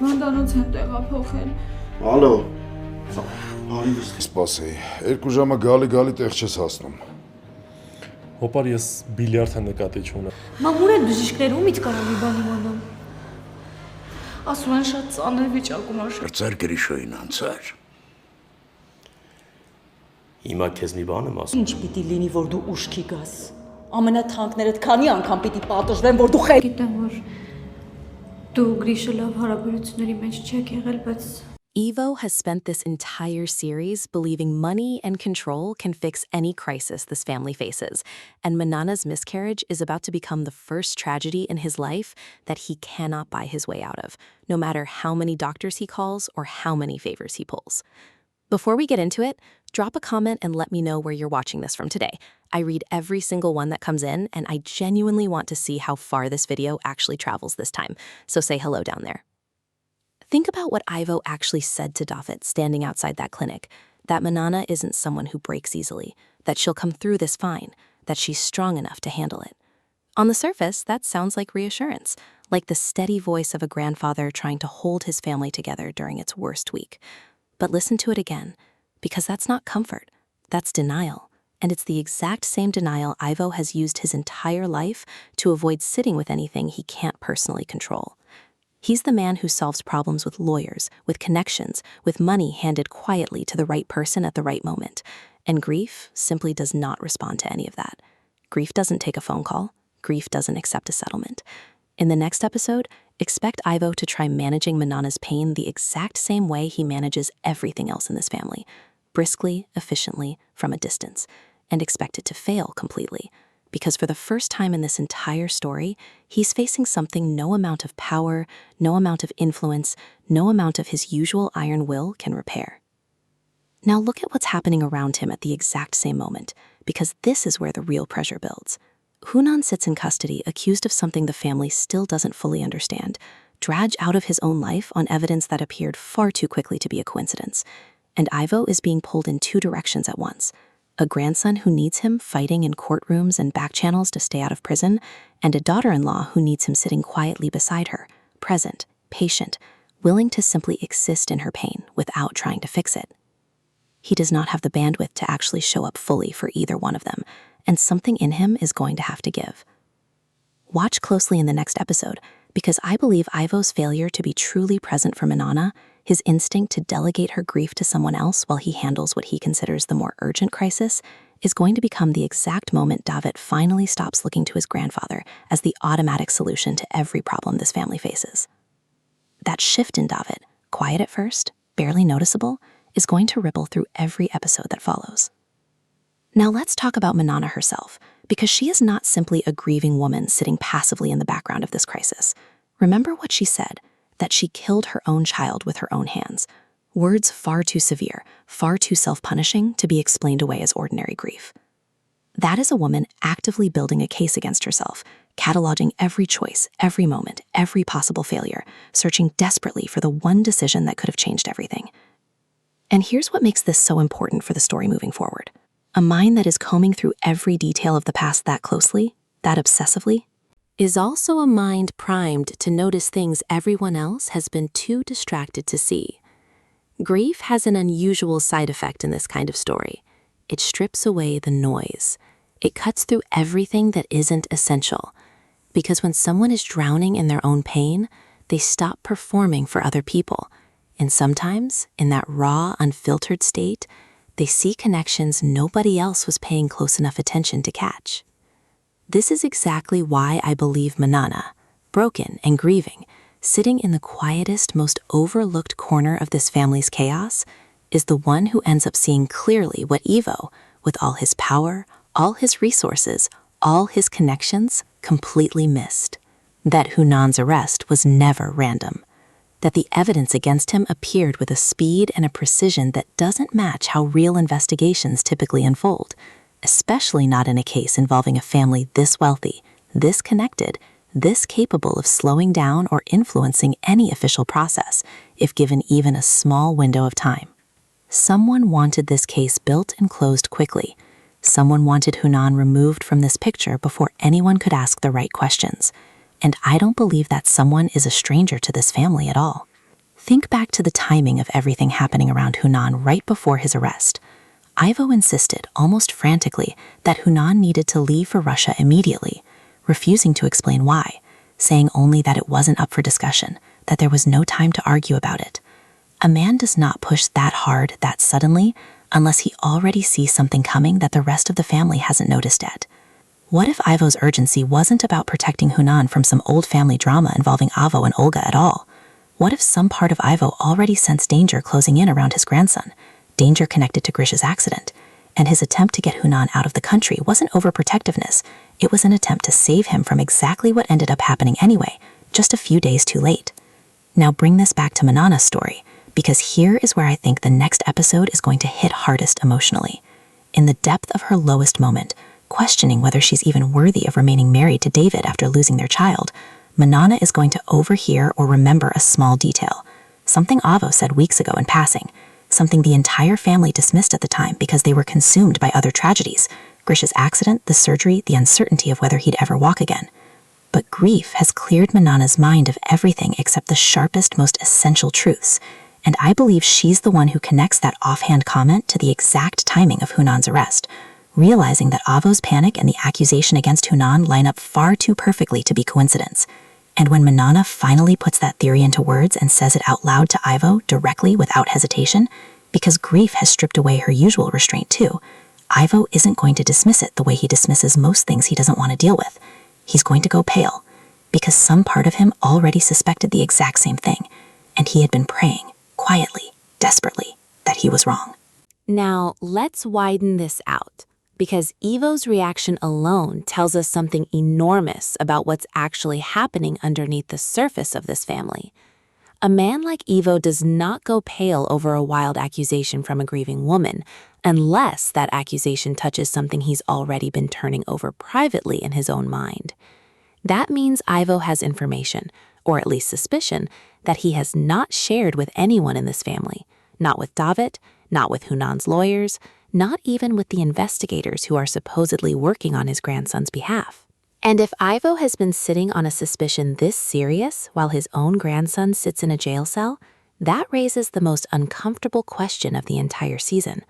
հիվանդանոց են տեղափոխել։ Ալո։ Արի վստահ։ Սպասեի, 2 ժամը գալի տեղ չես հասնում։ Հոպար ես բիլիարդ նկատի չունեմ։ Մամուր այդ բժիշկները ումից կարող մի բան իմանամ։ Ասում են շատ ծանր վիճակում աշ։ Ծեր գրիշոյին անցար։ Հիմա քեզ մի բան եմ ասում։ Ինչ պիտի լինի, որ դու ուշքի գաս։ Ամենաթանկներդ քանի անգամ պիտի պատժվեն, որ դու խել։ Գիտեմ, որ դու Գրիշը լավ հարաբերությունների մեջ չեք եղել, բայց Ivo has spent this entire series believing money and control can fix any crisis this family faces, and Manana's miscarriage is about to become the first tragedy in his life that he cannot buy his way out of, no matter how many doctors he calls or how many favors he pulls. Before we get into it, drop a comment and let me know where you're watching this from today. I read every single one that comes in, and I genuinely want to see how far this video actually travels this time, so say hello down there. Think about what Ivo actually said to David standing outside that clinic, that Manana isn't someone who breaks easily, that she'll come through this fine, that she's strong enough to handle it. On the surface, that sounds like reassurance, like the steady voice of a grandfather trying to hold his family together during its worst week. But listen to it again, because that's not comfort, that's denial. And it's the exact same denial Ivo has used his entire life to avoid sitting with anything he can't personally control. He's the man who solves problems with lawyers, with connections, with money handed quietly to the right person at the right moment. And grief simply does not respond to any of that. Grief doesn't take a phone call. Grief doesn't accept a settlement. In the next episode, expect Ivo to try managing Manana's pain the exact same way he manages everything else in this family, briskly, efficiently, from a distance, and expect it to fail completely. Because for the first time in this entire story, he's facing something no amount of power, no amount of influence, no amount of his usual iron will can repair. Now look at what's happening around him at the exact same moment, because this is where the real pressure builds. Hunan sits in custody, accused of something the family still doesn't fully understand, dragged out of his own life on evidence that appeared far too quickly to be a coincidence. And Ivo is being pulled in 2 directions at once. A grandson who needs him fighting in courtrooms and back channels to stay out of prison, and a daughter-in-law who needs him sitting quietly beside her, present, patient, willing to simply exist in her pain without trying to fix it. He does not have the bandwidth to actually show up fully for either one of them, and something in him is going to have to give. Watch closely in the next episode, because I believe Ivo's failure to be truly present for Manana, his instinct to delegate her grief to someone else while he handles what he considers the more urgent crisis, is going to become the exact moment David finally stops looking to his grandfather as the automatic solution to every problem this family faces. That shift in David, quiet at first, barely noticeable, is going to ripple through every episode that follows. Now let's talk about Manana herself, because she is not simply a grieving woman sitting passively in the background of this crisis. Remember what she said, that she killed her own child with her own hands. Words far too severe, far too self-punishing to be explained away as ordinary grief. That is a woman actively building a case against herself, cataloging every choice, every moment, every possible failure, searching desperately for the one decision that could have changed everything. And here's what makes this so important for the story moving forward. A mind that is combing through every detail of the past that closely, that obsessively, is also a mind primed to notice things everyone else has been too distracted to see. Grief has an unusual side effect in this kind of story. It strips away the noise. It cuts through everything that isn't essential. Because when someone is drowning in their own pain, they stop performing for other people. And sometimes, in that raw, unfiltered state, they see connections nobody else was paying close enough attention to catch. This is exactly why I believe Manana, broken and grieving, sitting in the quietest, most overlooked corner of this family's chaos, is the one who ends up seeing clearly what Ivo, with all his power, all his resources, all his connections, completely missed. That Hunan's arrest was never random. That the evidence against him appeared with a speed and a precision that doesn't match how real investigations typically unfold, especially not in a case involving a family this wealthy, this connected, this capable of slowing down or influencing any official process, if given even a small window of time. Someone wanted this case built and closed quickly. Someone wanted Hunan removed from this picture before anyone could ask the right questions. And I don't believe that someone is a stranger to this family at all. Think back to the timing of everything happening around Hunan right before his arrest. Ivo insisted, almost frantically, that Hunan needed to leave for Russia immediately, refusing to explain why, saying only that it wasn't up for discussion, that there was no time to argue about it. A man does not push that hard, that suddenly, unless he already sees something coming that the rest of the family hasn't noticed yet. What if Ivo's urgency wasn't about protecting Hunan from some old family drama involving Avo and Olga at all? What if some part of Ivo already sensed danger closing in around his grandson, danger connected to Grisha's accident, and his attempt to get Hunan out of the country wasn't overprotectiveness, it was an attempt to save him from exactly what ended up happening anyway, just a few days too late. Now bring this back to Manana's story, because here is where I think the next episode is going to hit hardest emotionally. In the depth of her lowest moment, questioning whether she's even worthy of remaining married to David after losing their child, Manana is going to overhear or remember a small detail, something Avo said weeks ago in passing, something the entire family dismissed at the time because they were consumed by other tragedies, Grisha's accident, the surgery, the uncertainty of whether he'd ever walk again. But grief has cleared Manana's mind of everything except the sharpest, most essential truths, and I believe she's the one who connects that offhand comment to the exact timing of Hunan's arrest, realizing that Avo's panic and the accusation against Hunan line up far too perfectly to be coincidence. And when Manana finally puts that theory into words and says it out loud to Ivo directly without hesitation, because grief has stripped away her usual restraint too, Ivo isn't going to dismiss it the way he dismisses most things he doesn't want to deal with. He's going to go pale, because some part of him already suspected the exact same thing, and he had been praying, quietly, desperately, that he was wrong. Now, let's widen this out, because Ivo's reaction alone tells us something enormous about what's actually happening underneath the surface of this family. A man like Ivo does not go pale over a wild accusation from a grieving woman, unless that accusation touches something he's already been turning over privately in his own mind. That means Ivo has information, or at least suspicion, that he has not shared with anyone in this family, not with David, not with Hunan's lawyers, not even with the investigators who are supposedly working on his grandson's behalf. And if Ivo has been sitting on a suspicion this serious while his own grandson sits in a jail cell, that raises the most uncomfortable question of the entire season.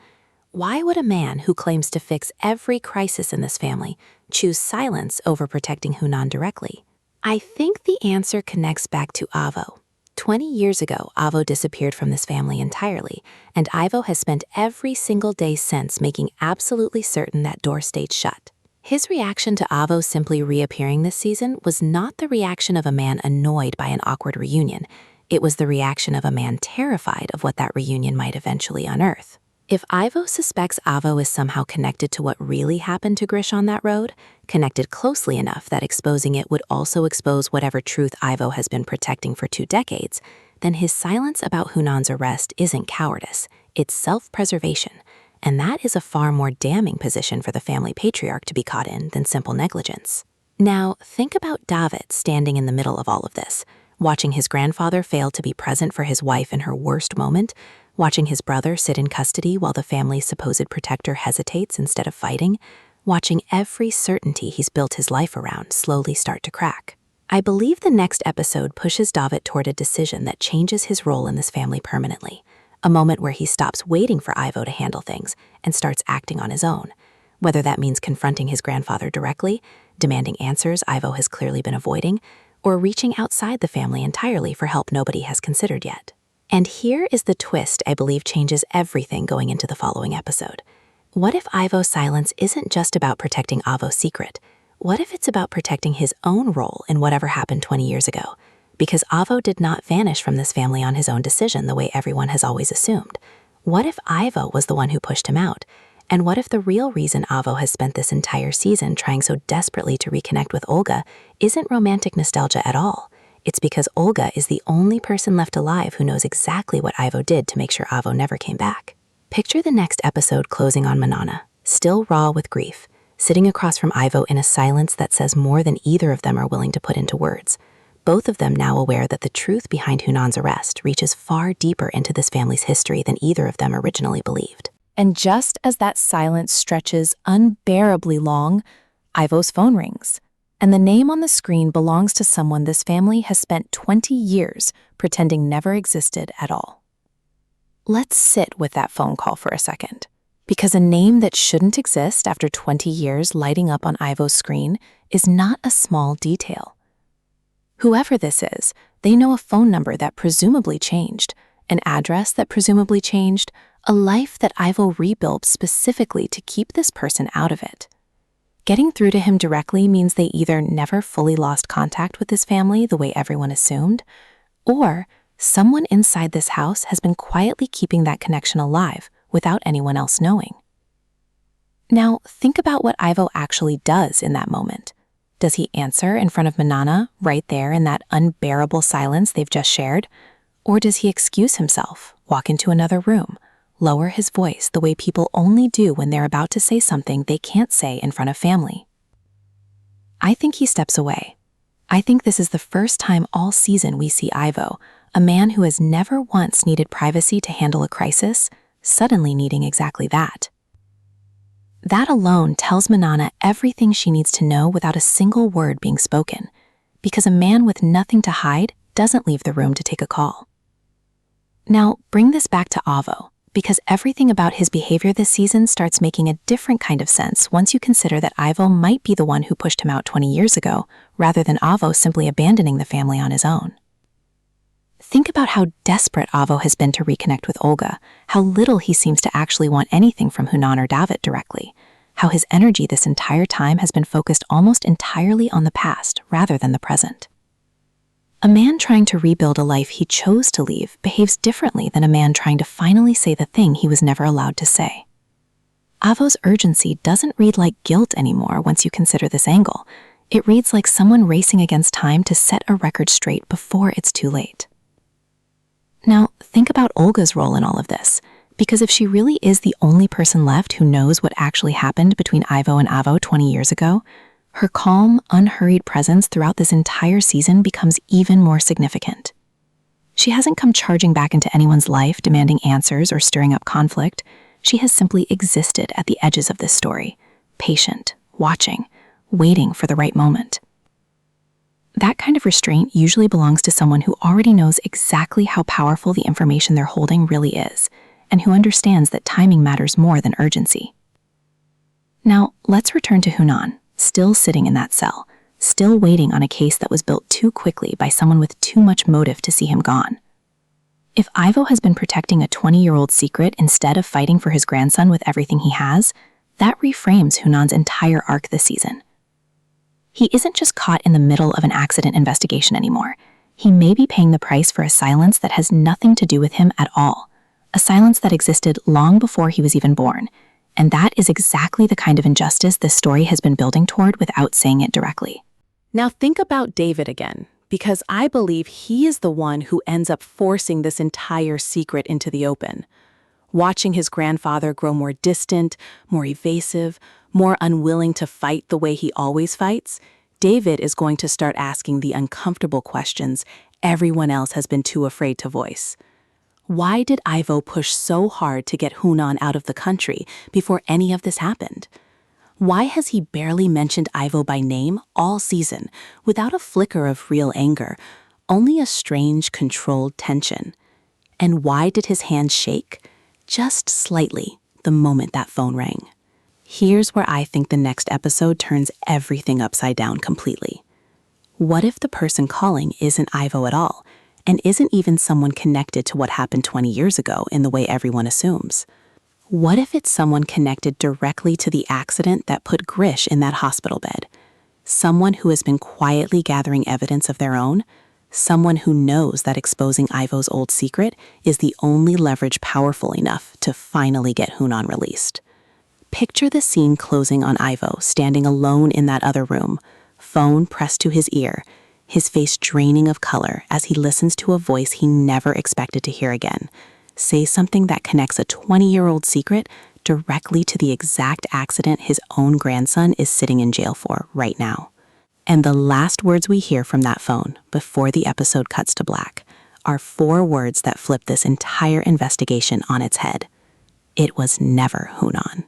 Why would a man who claims to fix every crisis in this family choose silence over protecting Hunan directly? I think the answer connects back to Avo. 20 years ago, Avo disappeared from this family entirely, and Ivo has spent every single day since making absolutely certain that door stayed shut. His reaction to Avo simply reappearing this season was not the reaction of a man annoyed by an awkward reunion. It was the reaction of a man terrified of what that reunion might eventually unearth. If Ivo suspects Avo is somehow connected to what really happened to Grish on that road, connected closely enough that exposing it would also expose whatever truth Ivo has been protecting for 2 decades, then his silence about Hunan's arrest isn't cowardice, it's self-preservation. And that is a far more damning position for the family patriarch to be caught in than simple negligence. Now, think about David standing in the middle of all of this, watching his grandfather fail to be present for his wife in her worst moment, watching his brother sit in custody while the family's supposed protector hesitates instead of fighting, watching every certainty he's built his life around slowly start to crack. I believe the next episode pushes David toward a decision that changes his role in this family permanently, a moment where he stops waiting for Ivo to handle things and starts acting on his own, whether that means confronting his grandfather directly, demanding answers Ivo has clearly been avoiding, or reaching outside the family entirely for help nobody has considered yet. And here is the twist I believe changes everything going into the following episode. What if Ivo's silence isn't just about protecting Avo's secret? What if it's about protecting his own role in whatever happened 20 years ago? Because Avo did not vanish from this family on his own decision the way everyone has always assumed. What if Ivo was the one who pushed him out? And what if the real reason Avo has spent this entire season trying so desperately to reconnect with Olga isn't romantic nostalgia at all? It's because Olga is the only person left alive who knows exactly what Ivo did to make sure Avo never came back. Picture the next episode closing on Manana, still raw with grief, sitting across from Ivo in a silence that says more than either of them are willing to put into words. Both of them now aware that the truth behind Hunan's arrest reaches far deeper into this family's history than either of them originally believed. And just as that silence stretches unbearably long, Ivo's phone rings. And the name on the screen belongs to someone this family has spent 20 years pretending never existed at all. Let's sit with that phone call for a second, because a name that shouldn't exist after 20 years lighting up on Ivo's screen is not a small detail. Whoever this is, they know a phone number that presumably changed, an address that presumably changed, a life that Ivo rebuilt specifically to keep this person out of it. Getting through to him directly means they either never fully lost contact with his family the way everyone assumed, or someone inside this house has been quietly keeping that connection alive without anyone else knowing. Now, think about what Ivo actually does in that moment. Does he answer in front of Manana right there in that unbearable silence they've just shared? Or does he excuse himself, walk into another room, lower his voice the way people only do when they're about to say something they can't say in front of family? I think he steps away. I think this is the first time all season we see Ivo, a man who has never once needed privacy to handle a crisis, suddenly needing exactly that. That alone tells Manana everything she needs to know without a single word being spoken, because a man with nothing to hide doesn't leave the room to take a call. Now, bring this back to Avo, because everything about his behavior this season starts making a different kind of sense once you consider that Ivo might be the one who pushed him out 20 years ago, rather than Avo simply abandoning the family on his own. Think about how desperate Avo has been to reconnect with Olga, how little he seems to actually want anything from Hunan or David directly, how his energy this entire time has been focused almost entirely on the past rather than the present. A man trying to rebuild a life he chose to leave behaves differently than a man trying to finally say the thing he was never allowed to say. Avo's urgency doesn't read like guilt anymore once you consider this angle. It reads like someone racing against time to set a record straight before it's too late. Now, think about Olga's role in all of this, because if she really is the only person left who knows what actually happened between Ivo and Avo 20 years ago, her calm, unhurried presence throughout this entire season becomes even more significant. She hasn't come charging back into anyone's life demanding answers or stirring up conflict. She has simply existed at the edges of this story, patient, watching, waiting for the right moment. That kind of restraint usually belongs to someone who already knows exactly how powerful the information they're holding really is, and who understands that timing matters more than urgency. Now, let's return to Hunan, still sitting in that cell, still waiting on a case that was built too quickly by someone with too much motive to see him gone. If Ivo has been protecting a 20-year-old secret instead of fighting for his grandson with everything he has, that reframes Hunan's entire arc this season. He isn't just caught in the middle of an accident investigation anymore. He may be paying the price for a silence that has nothing to do with him at all, a silence that existed long before he was even born. And that is exactly the kind of injustice this story has been building toward without saying it directly. Now think about David again, because I believe he is the one who ends up forcing this entire secret into the open. Watching his grandfather grow more distant, more evasive, more unwilling to fight the way he always fights, David is going to start asking the uncomfortable questions everyone else has been too afraid to voice. Why did Ivo push so hard to get Hunan out of the country before any of this happened? Why has he barely mentioned Ivo by name all season without a flicker of real anger, only a strange, controlled tension? And why did his hands shake? Just slightly the moment that phone rang. Here's where I think the next episode turns everything upside down completely. What if the person calling isn't Ivo at all, and isn't even someone connected to what happened 20 years ago in the way everyone assumes? What if it's someone connected directly to the accident that put Grish in that hospital bed? Someone who has been quietly gathering evidence of their own? Someone who knows that exposing Ivo's old secret is the only leverage powerful enough to finally get Hunan released. Picture the scene closing on Ivo standing alone in that other room, phone pressed to his ear, his face draining of color as he listens to a voice he never expected to hear again, say something that connects a 20-year-old secret directly to the exact accident his own grandson is sitting in jail for right now. And the last words we hear from that phone before the episode cuts to black are 4 words that flip this entire investigation on its head. It was never Hunan.